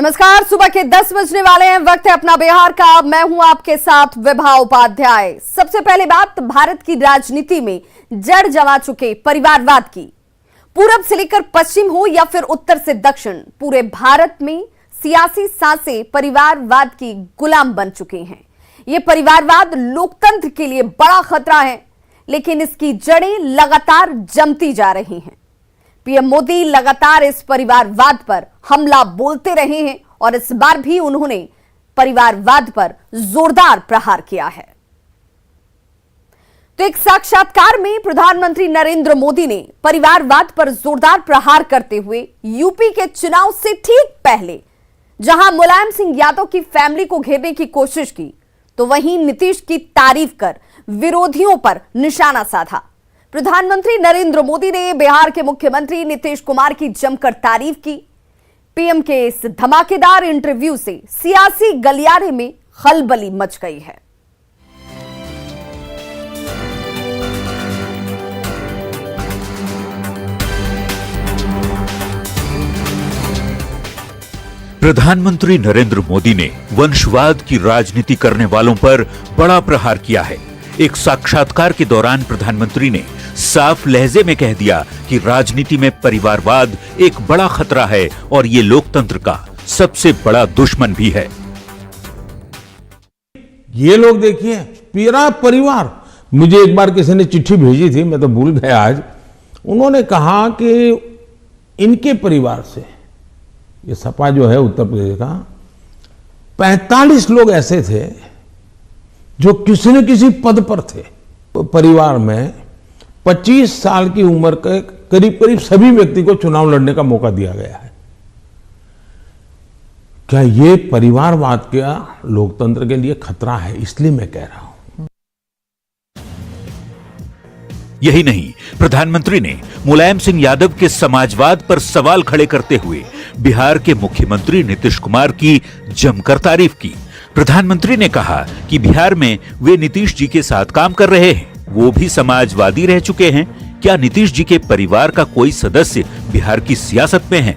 नमस्कार, सुबह के 10 बजने वाले हैं। वक्त है अपना बिहार का। मैं हूं आपके साथ विभा उपाध्याय। सबसे पहले बात भारत की राजनीति में जड़ जमा चुके परिवारवाद की। पूरब से लेकर पश्चिम हो या फिर उत्तर से दक्षिण, पूरे भारत में सियासी सांसें परिवारवाद की गुलाम बन चुके हैं। ये परिवारवाद लोकतंत्र के लिए बड़ा खतरा है, लेकिन इसकी जड़ें लगातार जमती जा रही हैं। पीएम मोदी लगातार इस परिवारवाद पर हमला बोलते रहे हैं और इस बार भी उन्होंने परिवारवाद पर जोरदार प्रहार किया है। तो एक साक्षात्कार में प्रधानमंत्री नरेंद्र मोदी ने परिवारवाद पर जोरदार प्रहार करते हुए यूपी के चुनाव से ठीक पहले जहां मुलायम सिंह यादव की फैमिली को घेरने की कोशिश की, तो वहीं नीतीश की तारीफ कर विरोधियों पर निशाना साधा। प्रधानमंत्री नरेंद्र मोदी ने बिहार के मुख्यमंत्री नीतीश कुमार की जमकर तारीफ की। पीएम के इस धमाकेदार इंटरव्यू से सियासी गलियारे में खलबली मच गई है। प्रधानमंत्री नरेंद्र मोदी ने वंशवाद की राजनीति करने वालों पर बड़ा प्रहार किया है। एक साक्षात्कार के दौरान प्रधानमंत्री ने साफ लहजे में कह दिया कि राजनीति में परिवारवाद एक बड़ा खतरा है और ये लोकतंत्र का सबसे बड़ा दुश्मन भी है। ये लोग देखिए, पूरा परिवार। मुझे एक बार किसी ने चिट्ठी भेजी थी, मैं तो भूल गया आज। उन्होंने कहा कि इनके परिवार से, ये सपा जो है उत्तर प्रदेश का, 45 लोग ऐसे थे जो किसी न किसी पद पर थे। तो परिवार में 25 साल की उम्र के करीब करीब सभी व्यक्ति को चुनाव लड़ने का मौका दिया गया है। क्या ये परिवारवाद का लोकतंत्र के लिए खतरा है? इसलिए मैं कह रहा हूं। यही नहीं, प्रधानमंत्री ने मुलायम सिंह यादव के समाजवाद पर सवाल खड़े करते हुए बिहार के मुख्यमंत्री नीतीश कुमार की जमकर तारीफ की। प्रधानमंत्री ने कहा कि बिहार में वे नीतीश जी के साथ काम कर रहे हैं, वो भी समाजवादी रह चुके हैं। क्या नीतीश जी के परिवार का कोई सदस्य बिहार की सियासत में है?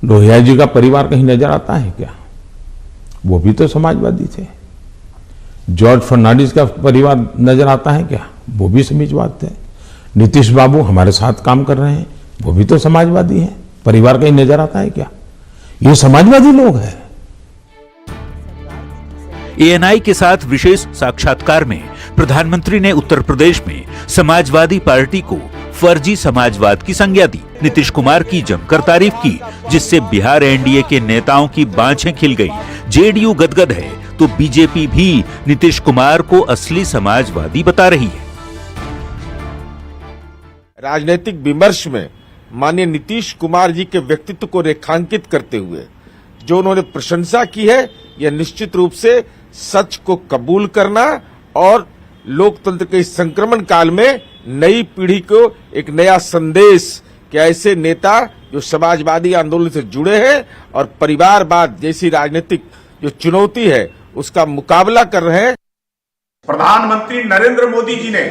लोहिया जी का परिवार कहीं नजर आता है क्या? वो भी तो समाजवादी थे। जॉर्ज फर्नांडिस का परिवार नजर आता है क्या? वो भी समाजवादी थे। नीतीश बाबू हमारे साथ काम कर रहे हैं, वो भी तो समाजवादी हैं। परिवार कहीं नजर आता है क्या? ये समाजवादी लोग हैं। एएनआई के साथ विशेष साक्षात्कार में प्रधानमंत्री ने उत्तर प्रदेश में समाजवादी पार्टी को फर्जी समाजवाद की संज्ञा दी। नीतीश कुमार की जमकर तारीफ की, जिससे बिहार एनडीए के नेताओं की बाँछें खिल गई। जेडीयू गदगद है तो बीजेपी भी नीतीश कुमार को असली समाजवादी बता रही है। राजनीतिक विमर्श में माननीय नीतीश कुमार जी के व्यक्तित्व को रेखांकित करते हुए जो उन्होंने प्रशंसा की है, यह निश्चित रूप से सच को कबूल करना और लोकतंत्र के इस संक्रमण काल में नई पीढ़ी को एक नया संदेश कि ऐसे नेता जो समाजवादी आंदोलन से जुड़े हैं और परिवारवाद जैसी राजनीतिक जो चुनौती है उसका मुकाबला कर रहे हैं। प्रधानमंत्री नरेंद्र मोदी जी ने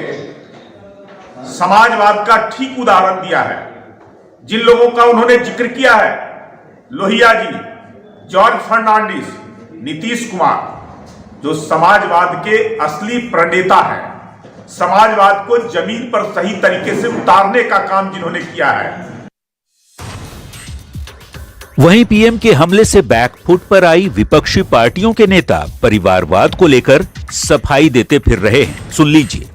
समाजवाद का ठीक उदाहरण दिया है। जिन लोगों का उन्होंने जिक्र किया है, लोहिया जी, जॉर्ज फर्नांडिस, नीतीश कुमार, जो समाजवाद के असली प्रणेता हैं, समाजवाद को जमीन पर सही तरीके से उतारने का काम जिन्होंने किया है। वहीं पीएम के हमले से बैकफुट पर आई विपक्षी पार्टियों के नेता परिवारवाद को लेकर सफाई देते फिर रहे हैं। सुन लीजिए।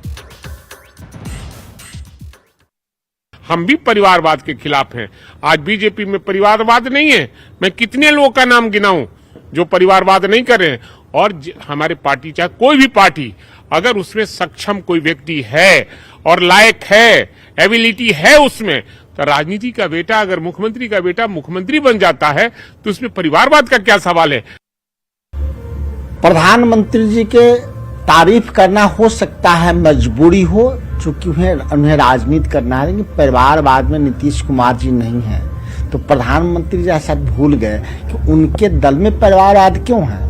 हम भी परिवारवाद के खिलाफ हैं। आज बीजेपी में परिवारवाद नहीं है। मैं कितने लोगों का नाम गिनाऊं जो परिवारवाद नहीं कर रहे हैं। और हमारे पार्टी, चाहे कोई भी पार्टी, अगर उसमें सक्षम कोई व्यक्ति है और लायक है, एबिलिटी है उसमें, तो राजनीति का बेटा, अगर मुख्यमंत्री का बेटा मुख्यमंत्री बन जाता है तो उसमें परिवारवाद का क्या सवाल है? प्रधानमंत्री जी के तारीफ करना हो सकता है मजबूरी हो, चूंकि उन्हें राजनीति करना है, लेकिन परिवारवाद में नीतीश कुमार जी नहीं है। तो प्रधानमंत्री जी ऐसा भूल गए कि उनके दल में परिवारवाद क्यों है।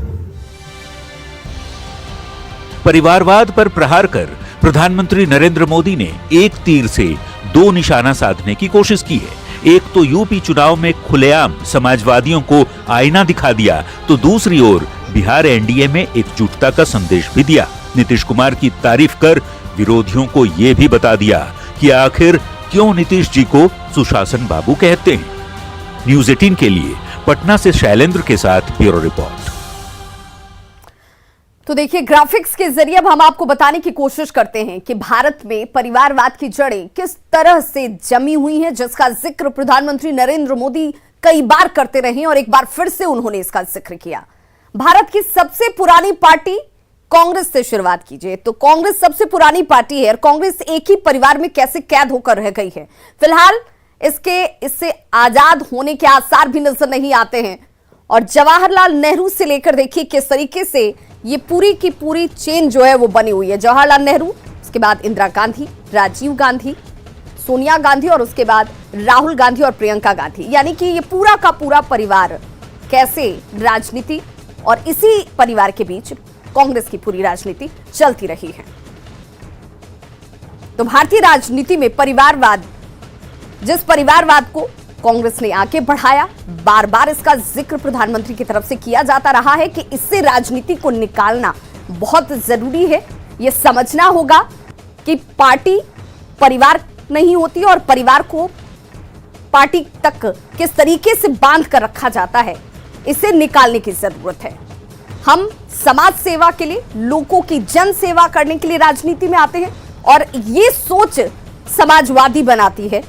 परिवारवाद पर प्रहार कर प्रधानमंत्री नरेंद्र मोदी ने एक तीर से दो निशाना साधने की कोशिश की है। एक तो यूपी चुनाव में खुलेआम समाजवादियों को आईना दिखा दिया, तो दूसरी ओर बिहार एनडीए में एकजुटता का संदेश भी दिया। नीतीश कुमार की तारीफ कर विरोधियों को यह भी बता दिया कि आखिर क्यों नीतीश जी को सुशासन बाबू कहते हैं। न्यूज़ 18 के लिए पटना से शैलेंद्र के साथ ब्यूरो रिपोर्ट। तो देखिए, ग्राफिक्स के जरिए अब हम आपको बताने की कोशिश करते हैं कि भारत में परिवारवाद की जड़ें किस तरह से जमी हुई हैं, जिसका जिक्र प्रधानमंत्री नरेंद्र मोदी कई बार करते रहे और एक बार फिर से उन्होंने इसका जिक्र किया। भारत की सबसे पुरानी पार्टी कांग्रेस से शुरुआत कीजिए तो कांग्रेस सबसे पुरानी पार्टी है और कांग्रेस एक ही परिवार में कैसे कैद होकर रह गई है। फिलहाल इससे आजाद होने के आसार भी नजर नहीं आते हैं। और जवाहरलाल नेहरू से लेकर देखिए किस तरीके से ये पूरी की पूरी चेन जो है वो बनी हुई है। जवाहरलाल नेहरू, उसके बाद इंदिरा गांधी, राजीव गांधी, सोनिया गांधी और उसके बाद राहुल गांधी और प्रियंका गांधी, यानी कि ये पूरा का पूरा परिवार कैसे राजनीति और इसी परिवार के बीच कांग्रेस की पूरी राजनीति चलती रही है। तो भारतीय राजनीति में परिवारवाद, जिस परिवारवाद को कांग्रेस ने आगे बढ़ाया, बार बार इसका जिक्र प्रधानमंत्री की तरफ से किया जाता रहा है कि इससे राजनीति को निकालना बहुत जरूरी है। यह समझना होगा कि पार्टी परिवार नहीं होती और परिवार को पार्टी तक किस तरीके से बांध कर रखा जाता है, इसे निकालने की जरूरत है। हम समाज सेवा के लिए, लोगों की जन सेवा करने के लिए राजनीति में आते हैं और ये सोच समाजवादी बनाती है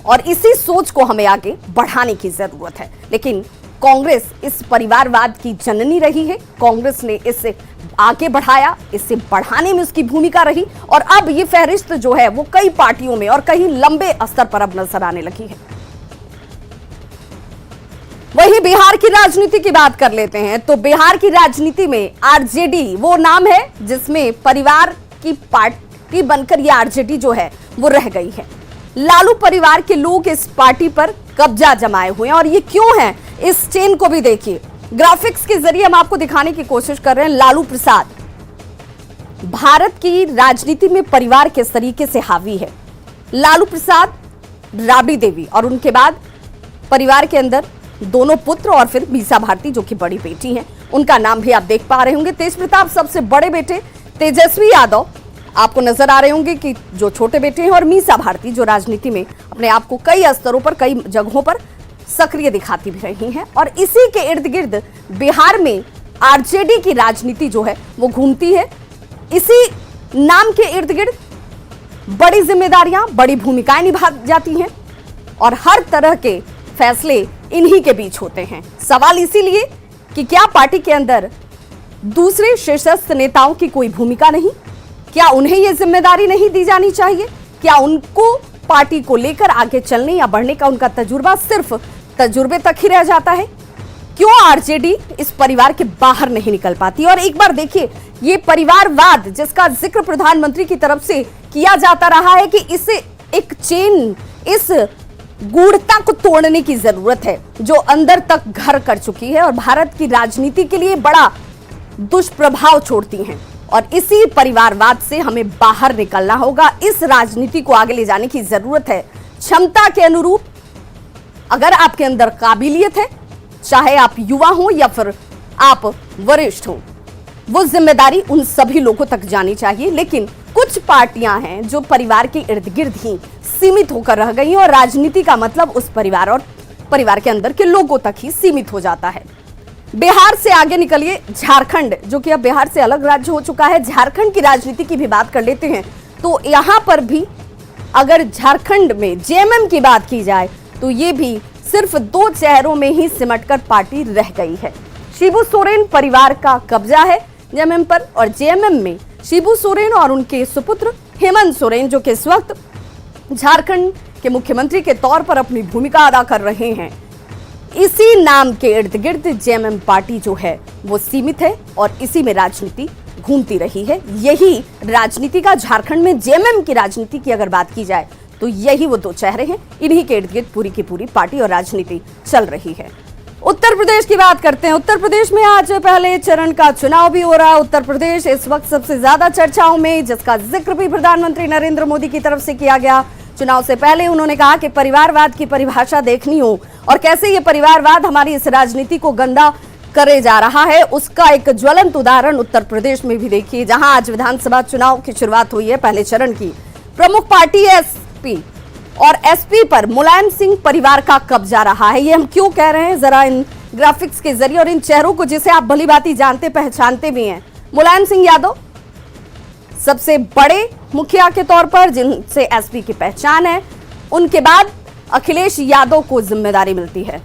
और इसी सोच को हमें आगे बढ़ाने की जरूरत है। लेकिन कांग्रेस इस परिवारवाद की जननी रही है, कांग्रेस ने इसे आगे बढ़ाया, इसे बढ़ाने में उसकी भूमिका रही और अब ये फहरिस्त जो है वो कई पार्टियों में और कहीं लंबे स्तर पर अब नजर आने लगी है। वहीं बिहार की राजनीति की बात कर लेते हैं तो बिहार की राजनीति में आरजेडी वो नाम है जिसमें परिवार की पार्टी बनकर ये आरजेडी जो है वो रह गई है। लालू परिवार के लोग इस पार्टी पर कब्जा जमाए हुए हैं और ये क्यों है, इस चेन को भी देखिए। ग्राफिक्स के जरिए हम आपको दिखाने की कोशिश कर रहे हैं। लालू प्रसाद भारत की राजनीति में परिवार किस तरीके से हावी है। लालू प्रसाद, राबड़ी देवी और उनके बाद परिवार के अंदर दोनों पुत्र और फिर मीसा भारती जो कि बड़ी बेटी हैं, उनका नाम भी आप देख पा रहे होंगे। तेज प्रताप सबसे बड़े बेटे, तेजस्वी यादव आपको नजर आ रहे होंगे कि जो छोटे बेटे हैं और मीसा भारती जो राजनीति में अपने आप को कई स्तरों पर, कई जगहों पर सक्रिय दिखाती भी रही हैं। और इसी के इर्द गिर्द बिहार में आरजेडी की राजनीति जो है वो घूमती है। इसी नाम के इर्द गिर्द बड़ी जिम्मेदारियां, बड़ी भूमिकाएं निभा जाती हैं और हर तरह के फैसले इन्हीं के बीच होते हैं। सवाल इसीलिए कि क्या पार्टी के अंदर दूसरे शीर्षस्थ नेताओं की कोई भूमिका नहीं, क्या उन्हें यह जिम्मेदारी नहीं दी जानी चाहिए, क्या उनको पार्टी को लेकर आगे चलने या बढ़ने का उनका तजुर्बा सिर्फ तजुर्बे तक ही रह जाता है? क्यों आरजेडी इस परिवार के बाहर नहीं निकल पाती? और एक बार देखिए, ये परिवारवाद जिसका जिक्र प्रधानमंत्री की तरफ से किया जाता रहा है कि इसे एक चेन, इस गूढ़ता को तोड़ने की जरूरत है जो अंदर तक घर कर चुकी है और भारत की राजनीति के लिए बड़ा दुष्प्रभाव छोड़ती हैं। और इसी परिवारवाद से हमें बाहर निकलना होगा। इस राजनीति को आगे ले जाने की जरूरत है। क्षमता के अनुरूप अगर आपके अंदर काबिलियत है, चाहे आप युवा हो या फिर आप वरिष्ठ हो, वो जिम्मेदारी उन सभी लोगों तक जानी चाहिए। लेकिन कुछ पार्टियां हैं जो परिवार के इर्द गिर्द ही सीमित होकर रह गई हैं और राजनीति का मतलब उस परिवार और परिवार के अंदर के लोगों तक ही सीमित हो जाता है। बिहार से आगे निकलिए, झारखंड जो कि अब बिहार से अलग राज्य हो चुका है, झारखंड की राजनीति की भी बात कर लेते हैं। तो यहां पर भी अगर झारखंड में जेएमएम की बात की जाए तो ये भी सिर्फ दो चेहरों में ही सिमटकर पार्टी रह गई है। शिबू सोरेन परिवार का कब्जा है जेएमएम पर और जेएमएम में शिबू सोरेन और उनके सुपुत्र हेमंत सोरेन जो कि इस वक्त झारखंड के मुख्यमंत्री के तौर पर अपनी भूमिका अदा कर रहे हैं। इसी नाम के इर्द गिर्द जेएमएम पार्टी जो है वो सीमित है और इसी में राजनीति घूमती रही है। यही राजनीति का झारखंड में जेएमएम की राजनीति की अगर बात की जाए तो यही वो दो चेहरे हैं, इन्हीं के इर्द गिर्द पूरी की पूरी पार्टी और राजनीति चल रही है। उत्तर प्रदेश की बात करते हैं। उत्तर प्रदेश में आज पहले चरण का चुनाव भी हो रहा है। उत्तर प्रदेश इस वक्त सबसे ज्यादा चर्चाओं में, जिसका जिक्र भी प्रधानमंत्री नरेंद्र मोदी की तरफ से किया गया। चुनाव से पहले उन्होंने कहा कि परिवारवाद की परिभाषा देखनी हो और कैसे ये परिवारवाद हमारी इस राजनीति को गंदा करे जा रहा है, उसका एक ज्वलंत उदाहरण उत्तर प्रदेश में भी देखिए, जहां आज विधानसभा चुनाव की शुरुआत हुई है पहले चरण की। प्रमुख पार्टी एसपी और एसपी पर मुलायम सिंह परिवार का कब्जा रहा है। ये हम क्यों कह रहे हैं, जरा इन ग्राफिक्स के जरिए और इन चेहरों को जिसे आप भलीभांति जानते पहचानते भी हैं। मुलायम सिंह यादव सबसे बड़े मुखिया के तौर पर जिनसे एसपी की पहचान है, उनके बाद अखिलेश यादव को जिम्मेदारी मिलती है।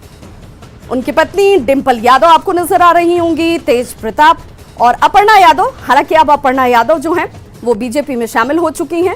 उनकी पत्नी डिंपल यादव आपको नजर आ रही होंगी, तेज प्रताप और अपर्णा यादव। हालांकि अब अपर्णा यादव जो हैं वो बीजेपी में शामिल हो चुकी हैं।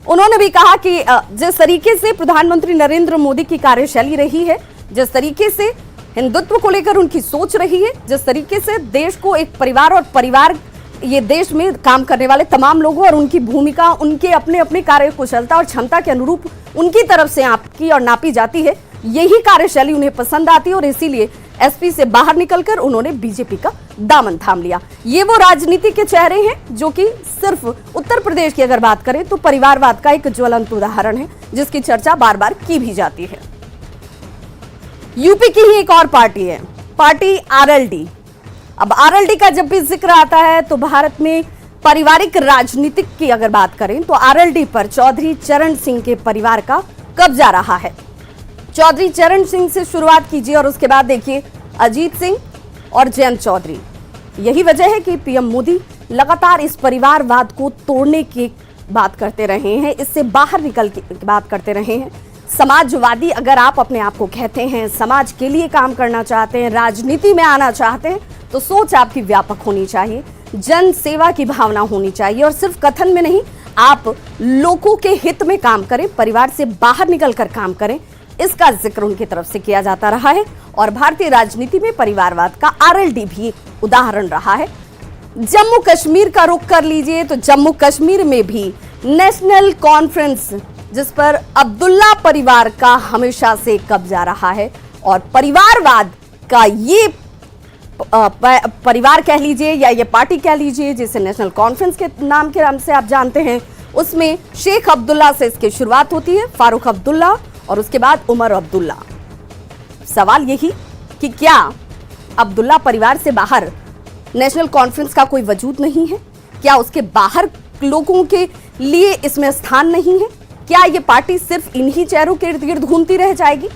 उन्होंने भी कहा कि जिस तरीके से प्रधानमंत्री नरेंद्र मोदी की कार्यशैली रही है, जिस तरीके से हिंदुत्व को लेकर उनकी सोच रही है, जिस तरीके से देश को एक परिवार और परिवार ये देश में काम करने वाले तमाम लोगों और उनकी भूमिका, उनके अपने अपने कार्य कुशलता और क्षमता के अनुरूप उनकी तरफ से आपकी और नापी जाती है, यही कार्यशैली उन्हें पसंद आती है और इसीलिए एसपी से बाहर निकलकर उन्होंने बीजेपी का दामन थाम लिया। ये वो राजनीति के चेहरे हैं जो कि सिर्फ उत्तर प्रदेश की अगर बात करें तो परिवारवाद का एक ज्वलंत उदाहरण है, जिसकी चर्चा बार बार की भी जाती है। यूपी की ही एक और पार्टी है, पार्टी आरएलडी। अब आरएलडी का जब भी जिक्र आता है तो भारत में पारिवारिक राजनीतिक की अगर बात करें तो आरएलडी पर चौधरी चरण सिंह के परिवार का कब्जा रहा है। चौधरी चरण सिंह से शुरुआत कीजिए और उसके बाद देखिए अजीत सिंह और जयंत चौधरी। यही वजह है कि पीएम मोदी लगातार इस परिवारवाद को तोड़ने की बात करते रहे हैं, इससे बाहर निकल की बात करते रहे हैं। समाजवादी अगर आप अपने आप को कहते हैं, समाज के लिए काम करना चाहते हैं, राजनीति में आना चाहते हैं, तो सोच आपकी व्यापक होनी चाहिए, जन सेवा की भावना होनी चाहिए और सिर्फ कथन में नहीं, आप लोगों के हित में काम करें, परिवार से बाहर निकलकर काम करें। इसका जिक्र उनकी तरफ से किया जाता रहा है और भारतीय राजनीति में परिवारवाद का आरएलडी भी उदाहरण रहा है। जम्मू कश्मीर का रुख कर लीजिए तो जम्मू कश्मीर में भी नेशनल कॉन्फ्रेंस, जिस पर अब्दुल्ला परिवार का हमेशा से कब्जा रहा है और परिवारवाद का ये परिवार कह लीजिए या ये पार्टी कह लीजिए जिसे नेशनल कॉन्फ्रेंस के नाम से आप जानते हैं, उसमें शेख अब्दुल्ला से इसकी शुरुआत होती है, फारूक अब्दुल्ला और उसके बाद उमर अब्दुल्ला। सवाल यही कि क्या अब्दुल्ला परिवार से बाहर नेशनल कॉन्फ्रेंस का कोई वजूद नहीं है? क्या उसके बाहर लोगों के लिए इसमें स्थान नहीं है? क्या ये पार्टी सिर्फ इन्हीं चेहरों के इर्द गिर्द घूमती रह जाएगी?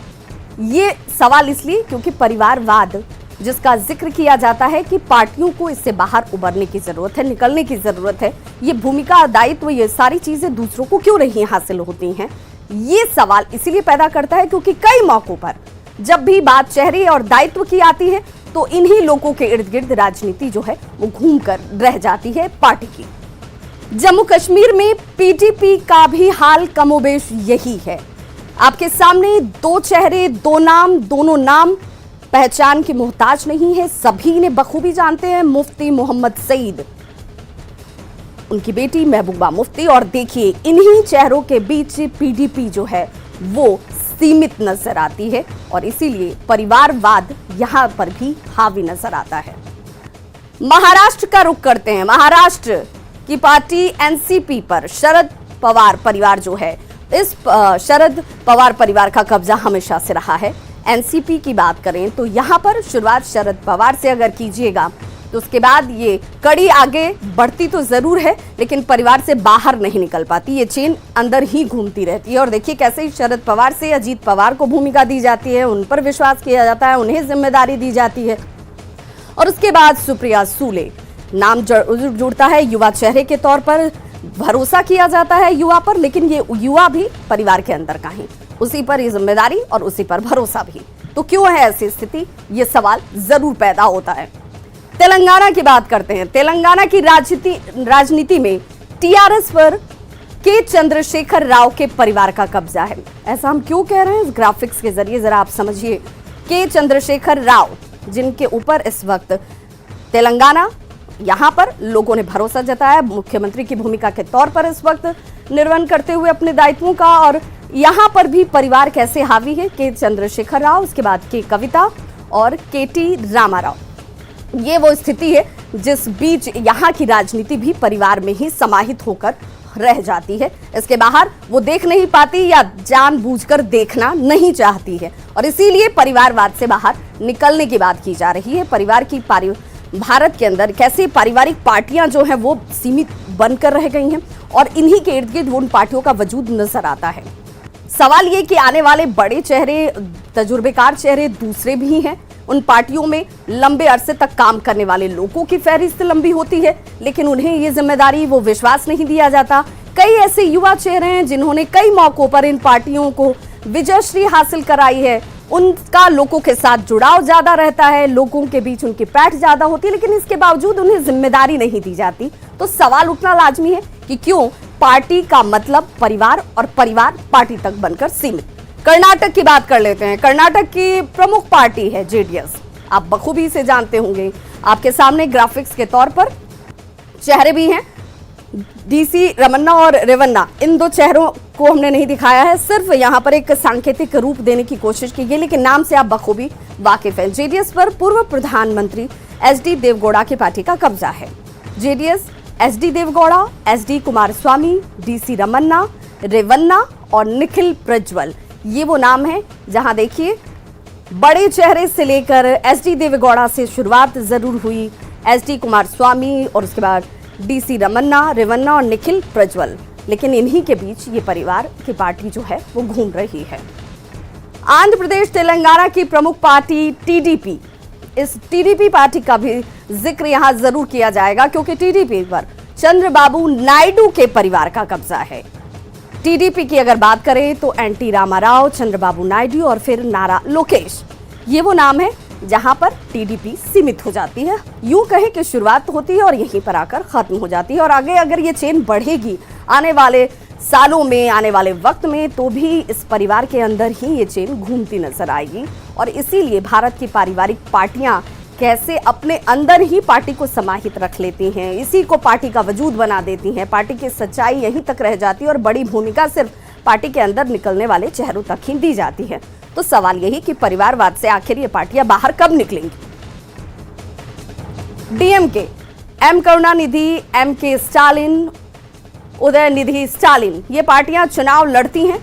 ये सवाल इसलिए क्योंकि परिवारवाद जिसका जिक्र किया जाता है कि पार्टियों को इससे बाहर उबरने की जरूरत है, निकलने की जरूरत है, ये भूमिका, दायित्व, ये सारी चीजें दूसरों को क्यों नहीं हासिल होती हैं? ये सवाल इसीलिए पैदा करता है क्योंकि कई मौकों पर जब भी बात चेहरे और दायित्व की आती है तो इन्हीं लोगों के इर्द गिर्द राजनीति जो है वो घूम कर रह जाती है पार्टी की। जम्मू कश्मीर में पीडीपी का भी हाल कमोबेश यही है। आपके सामने दो चेहरे, दो नाम, दोनों नाम पहचान की मोहताज नहीं है, सभी ने बखूबी जानते हैं। मुफ्ती मोहम्मद सईद, उनकी बेटी महबूबा मुफ्ती, और देखिए इन्हीं चेहरों के बीच पीडीपी जो है वो सीमित नजर आती है और इसीलिए परिवारवाद यहां पर भी हावी नजर आता है। महाराष्ट्र का रुख करते हैं। महाराष्ट्र की पार्टी एनसीपी पर शरद पवार परिवार जो है, इस शरद पवार परिवार का कब्जा हमेशा से रहा है। एनसीपी की बात करें तो यहां पर शुरुआत शरद पवार से अगर कीजिएगा तो उसके बाद ये कड़ी आगे बढ़ती तो जरूर है लेकिन परिवार से बाहर नहीं निकल पाती, ये चेन अंदर ही घूमती रहती है। और देखिए कैसे ही शरद पवार से अजीत पवार को भूमिका दी जाती है, उन पर विश्वास किया जाता है, उन्हें जिम्मेदारी दी जाती है और उसके बाद सुप्रिया सूले नाम जुड़ता है युवा चेहरे के तौर पर, भरोसा किया जाता है युवा पर, लेकिन ये युवा भी परिवार के अंदर का ही, उसी पर ये जिम्मेदारी और उसी पर भरोसा भी। तो क्यों है ऐसी स्थिति, ये सवाल जरूर पैदा होता है। तेलंगाना की बात करते हैं। तेलंगाना की राजनीति में टीआरएस पर के चंद्रशेखर राव के परिवार का कब्जा है। ऐसा हम क्यों कह रहे हैं, इस ग्राफिक्स के जरिए जरा आप समझिए। के चंद्रशेखर राव जिनके ऊपर इस वक्त तेलंगाना, यहां पर लोगों ने भरोसा जताया मुख्यमंत्री की भूमिका के तौर पर इस वक्त निर्वहन करते हुए अपने दायित्वों का, और यहां पर भी परिवार कैसे हावी है, के चंद्रशेखर राव, उसके बाद के कविता और केटी रामाराव। ये वो स्थिति है जिस बीच यहाँ की राजनीति भी परिवार में ही समाहित होकर रह जाती है। इसके बाहर वो देख नहीं पाती या जानबूझकर देखना नहीं चाहती है और इसीलिए परिवारवाद से बाहर निकलने की बात की जा रही है। भारत के अंदर कैसे पारिवारिक पार्टियां जो हैं वो सीमित बनकर रह गई हैं और इन्हीं के इर्द गिर्द उन पार्टियों का वजूद नजर आता है। सवाल ये कि आने वाले बड़े चेहरे, तजुर्बेकार चेहरे दूसरे भी हैं। उन पार्टियों में लंबे अरसे तक काम करने वाले लोगों की फहरिस्त लंबी होती है, लेकिन उन्हें ये जिम्मेदारी, वो विश्वास नहीं दिया जाता। कई ऐसे युवा चेहरे हैं जिन्होंने कई मौकों पर इन पार्टियों को विजयश्री हासिल कराई है। उनका लोगों के साथ जुड़ाव ज्यादा रहता है, लोगों के बीच उनकी पैठ ज्यादा होती है, लेकिन इसके बावजूद उन्हें जिम्मेदारी नहीं दी जाती। तो सवाल उठना लाजमी है कि क्यों पार्टी का मतलब परिवार और परिवार पार्टी तक बनकर सीमित। कर्नाटक की बात कर लेते हैं। कर्नाटक की प्रमुख पार्टी है जेडीएस। आप बखूबी से जानते होंगे। आपके सामने ग्राफिक्स के तौर पर चेहरे भी हैं। डीसी रमन्ना और रेवन्ना, इन दो चेहरों को हमने नहीं दिखाया है, सिर्फ यहां पर एक सांकेतिक रूप देने की कोशिश की गई, लेकिन नाम से आप बखूबी वाकिफ हैं। जेडीएस पर पूर्व प्रधानमंत्री एचडी देवगौड़ा की पार्टी का कब्जा है। JDS, HD Deve Gowda, HD Kumaraswamy, DC Ramana, Revanna और निखिल प्रज्वल, ये वो नाम है जहां देखिए बड़े चेहरे से लेकर एचडी देवगौड़ा से शुरुआत जरूर हुई, एचडी कुमारस्वामी और उसके बाद डीसी रमन्ना, रेवन्ना और निखिल प्रज्वल, लेकिन इन्हीं के बीच ये परिवार की पार्टी जो है वो घूम रही है। आंध्र प्रदेश तेलंगाना की प्रमुख पार्टी टीडीपी, इस टीडीपी पार्टी का भी जिक्र यहां जरूर किया जाएगा क्योंकि टीडीपी पर चंद्रबाबू नायडू के परिवार का कब्जा है। टीडीपी की अगर बात करें तो एनटी रामाराव, चंद्रबाबू नायडू और फिर नारा लोकेश, ये वो नाम है जहां पर टीडीपी सीमित हो जाती है। यूं कहें कि शुरुआत होती है और यहीं पर आकर खत्म हो जाती है और आगे अगर ये चेन बढ़ेगी आने वाले सालों में, आने वाले वक्त में, तो भी इस परिवार के अंदर ही ये चेन घूमती नजर आएगी। और इसीलिए भारत की पारिवारिक पार्टियां कैसे अपने अंदर ही पार्टी को समाहित रख लेती हैं, इसी को पार्टी का वजूद बना देती हैं। पार्टी की सच्चाई यहीं तक रह जाती है और बड़ी भूमिका सिर्फ पार्टी के अंदर निकलने वाले चेहरों तक ही दी जाती है। तो सवाल यही कि परिवारवाद से आखिर ये पार्टियां बाहर कब निकलेंगी। डीएमके, एम करुणानिधि, एम के स्टालिन, उदयनिधि स्टालिन, ये पार्टियां चुनाव लड़ती हैं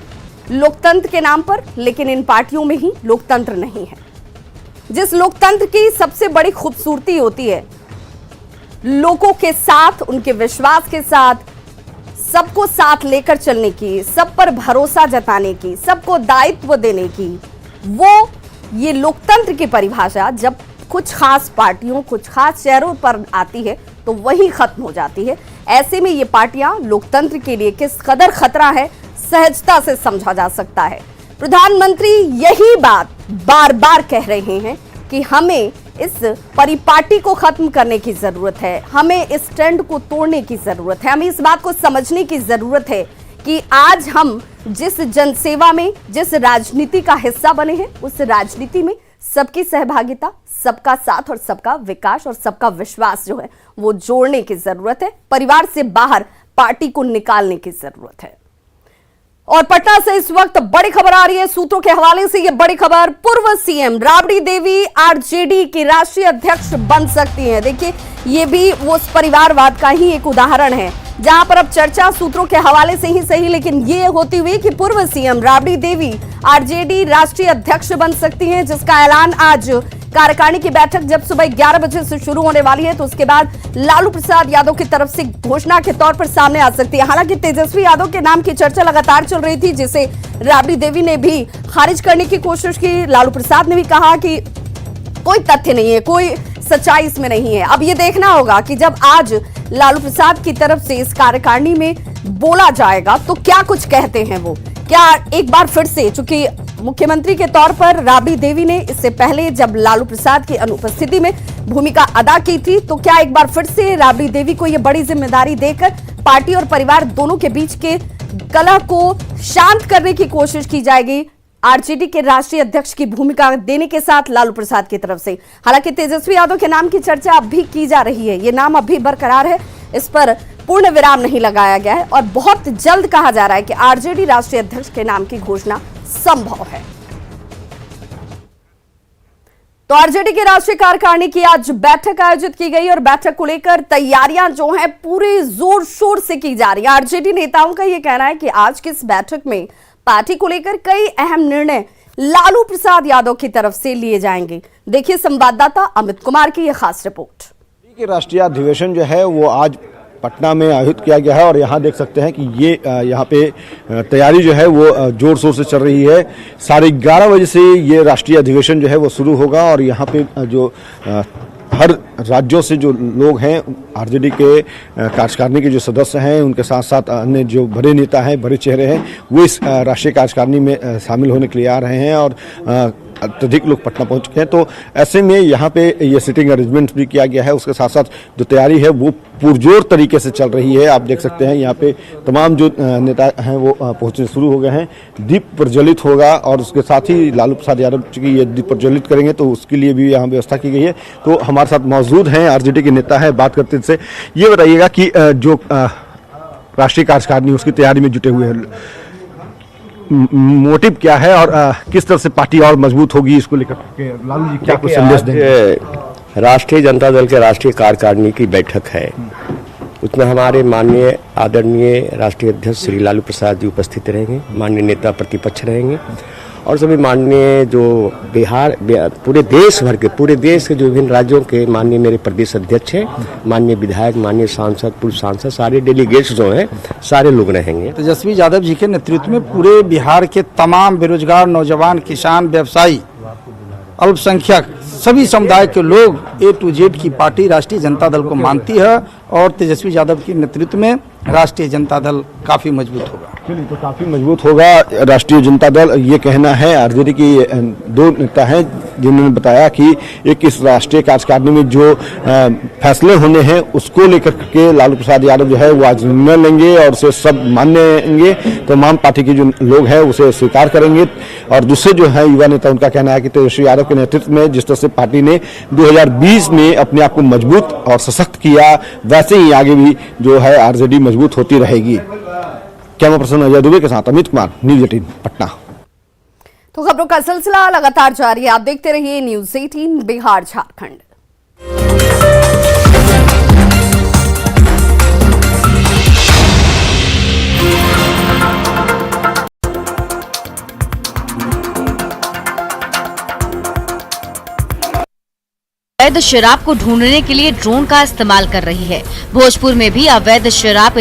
लोकतंत्र के नाम पर, लेकिन इन पार्टियों में ही लोकतंत्र नहीं है। जिस लोकतंत्र की सबसे बड़ी खूबसूरती होती है लोगों के साथ, उनके विश्वास के साथ, सबको साथ लेकर चलने की, सब पर भरोसा जताने की, सबको दायित्व देने की, वो ये लोकतंत्र की परिभाषा जब कुछ खास पार्टियों, कुछ खास चेहरों पर आती है तो वही खत्म हो जाती है। ऐसे में ये पार्टियां लोकतंत्र के लिए किस कदर खतरा है सहजता से समझा जा सकता है। प्रधानमंत्री यही बात बार बार कह रहे हैं कि हमें इस परिपाटी को खत्म करने की जरूरत है, हमें इस ट्रेंड को तोड़ने की जरूरत है, हमें इस बात को समझने की जरूरत है कि आज हम जिस जनसेवा में, जिस राजनीति का हिस्सा बने हैं, उस राजनीति में सबकी सहभागिता, सबका साथ और सबका विकास और सबका विश्वास जो है वो जोड़ने की जरूरत है। परिवार से बाहर पार्टी को निकालने की जरूरत है। और पटना से इस वक्त बड़ी खबर आ रही है सूत्रों के हवाले से। ये बड़ी खबर, पूर्व सीएम राबड़ी देवी आरजेडी की राष्ट्रीय अध्यक्ष बन सकती हैं। देखिए, ये भी वो परिवारवाद का ही एक उदाहरण है जहां पर अब चर्चा सूत्रों के हवाले से ही सही, लेकिन ये होती हुई कि पूर्व सीएम राबड़ी देवी आरजेडी राष्ट्रीय अध्यक्ष बन सकती हैं, जिसका ऐलान आज कार्यकारिणी की बैठक जब सुबह 11 बजे से शुरू होने वाली है तो उसके बाद लालू प्रसाद यादव की तरफ से घोषणा के तौर पर सामने आ सकती है। हालांकि तेजस्वी यादव के नाम की चर्चा लगातार चल रही थी, जिसे राबड़ी देवी ने भी खारिज करने की कोशिश की। लालू प्रसाद ने भी कहा कि कोई तथ्य नहीं है, कोई सच्चाई इसमें नहीं है। अब ये देखना होगा कि जब आज लालू प्रसाद की तरफ से इस कार्यकारिणी में बोला जाएगा तो क्या कुछ कहते हैं वो। क्या एक बार फिर से, चूंकि मुख्यमंत्री के तौर पर राबड़ी देवी ने इससे पहले जब लालू प्रसाद की अनुपस्थिति में भूमिका अदा की थी, तो क्या एक बार फिर से राबड़ी देवी को यह बड़ी जिम्मेदारी देकर पार्टी और परिवार दोनों के बीच के कलह को शांत करने की कोशिश की जाएगी आरजेडी के राष्ट्रीय अध्यक्ष की भूमिका देने के साथ लालू प्रसाद की तरफ से। हालांकि तेजस्वी यादव के नाम की चर्चा अब भी की जा रही है, ये नाम अभी बरकरार है, इस पर पूर्ण विराम नहीं लगाया गया है और बहुत जल्द कहा जा रहा है कि आरजेडी राष्ट्रीय अध्यक्ष के नाम की घोषणा संभव है। तो आरजेडी की राष्ट्रीय कार्यकारिणी की आज बैठक आयोजित की गई और बैठक को लेकर तैयारियां जो हैं पूरे जोर शोर से की जा रही है। आरजेडी नेताओं का यह कहना है कि आज की इस बैठक में पार्टी को लेकर कई अहम निर्णय लालू प्रसाद यादव की तरफ से लिए जाएंगे। देखिए संवाददाता अमित कुमार की यह खास रिपोर्ट। राष्ट्रीय अधिवेशन जो है वो आज पटना में आयोजित किया गया है और यहाँ देख सकते हैं कि ये यहाँ पे तैयारी जो है वो जोर शोर से चल रही है। 11:30 बजे से ये राष्ट्रीय अधिवेशन जो है वो शुरू होगा और यहाँ पे जो हर राज्यों से जो लोग हैं, आरजेडी के कार्यकारिणी के जो सदस्य हैं, उनके साथ साथ अन्य जो बड़े नेता हैं, बड़े चेहरे हैं, वो इस राष्ट्रीय कार्यकारिणी में शामिल होने के लिए आ रहे हैं और अत्यधिक लोग पटना पहुंच चुके हैं। तो ऐसे में यहाँ पे ये सिटिंग अरेंजमेंट भी किया गया है। उसके साथ साथ जो तैयारी है वो पुरजोर तरीके से चल रही है। आप देख सकते हैं यहाँ पे तमाम जो नेता हैं वो पहुंचने शुरू हो गए हैं। दीप प्रज्वलित होगा और उसके साथ ही लालू प्रसाद यादव चूंकि ये दीप प्रज्वलित करेंगे तो उसके लिए भी यहाँ व्यवस्था की गई है। तो हमारे साथ मौजूद हैं आरजेडी के नेता है, बात करते हैं। ये बताइएगा कि जो राष्ट्रीय कार्यकारिणी उसकी तैयारी में जुटे हुए हैं, मोटिव क्या है और किस तरह से पार्टी और मजबूत होगी, इसको लेकर लालू जी क्या कुछ संदेश देंगे? राष्ट्रीय जनता दल के राष्ट्रीय कार्यकारिणी की बैठक है, उसमें हमारे माननीय आदरणीय राष्ट्रीय अध्यक्ष श्री लालू प्रसाद जी उपस्थित रहेंगे, माननीय नेता प्रतिपक्ष रहेंगे और सभी माननीय जो पूरे देश के जो विभिन्न राज्यों के माननीय मेरे प्रदेश अध्यक्ष हैं, माननीय विधायक, माननीय सांसद, पूर्व सांसद, सारे डेलीगेट्स जो हैं सारे लोग रहेंगे। तेजस्वी यादव जी के नेतृत्व में पूरे बिहार के तमाम बेरोजगार नौजवान, किसान, व्यवसायी, अल्पसंख्यक सभी समुदाय के लोग A to Z की पार्टी राष्ट्रीय जनता दल को मानती है और तेजस्वी यादव के नेतृत्व में राष्ट्रीय जनता दल काफी मजबूत होगा। चलिए, तो काफी मजबूत होगा राष्ट्रीय जनता दल, ये कहना है आरजेडी की दो नेता हैं जिन्होंने बताया कि एक इस राष्ट्रीय कार्यकारिणी में जो फैसले होने हैं उसको लेकर के लालू प्रसाद यादव जो है वो आज निर्णय लेंगे और उसे सब मानेंगे। तमाम पार्टी के जो लोग हैं उसे स्वीकार करेंगे। और दूसरे जो है युवा नेता, उनका कहना है कि तेजस्वी यादव के नेतृत्व में जिस तरह से पार्टी ने 2020 में अपने आप को मजबूत और सशक्त किया, वैसे ही आगे भी जो है आरजेडी मजबूत होती रहेगी। कैमरा पर्सन अजय दुबे के साथ अमित कुमार, न्यूज़ 18 पटना। तो खबरों का सिलसिला लगातार जारी है, आप देखते रहिए न्यूज़ 18 बिहार झारखंड। अवैध शराब को ढूंढने के लिए ड्रोन का इस्तेमाल कर रही है। भोजपुर में भी अवैध शराब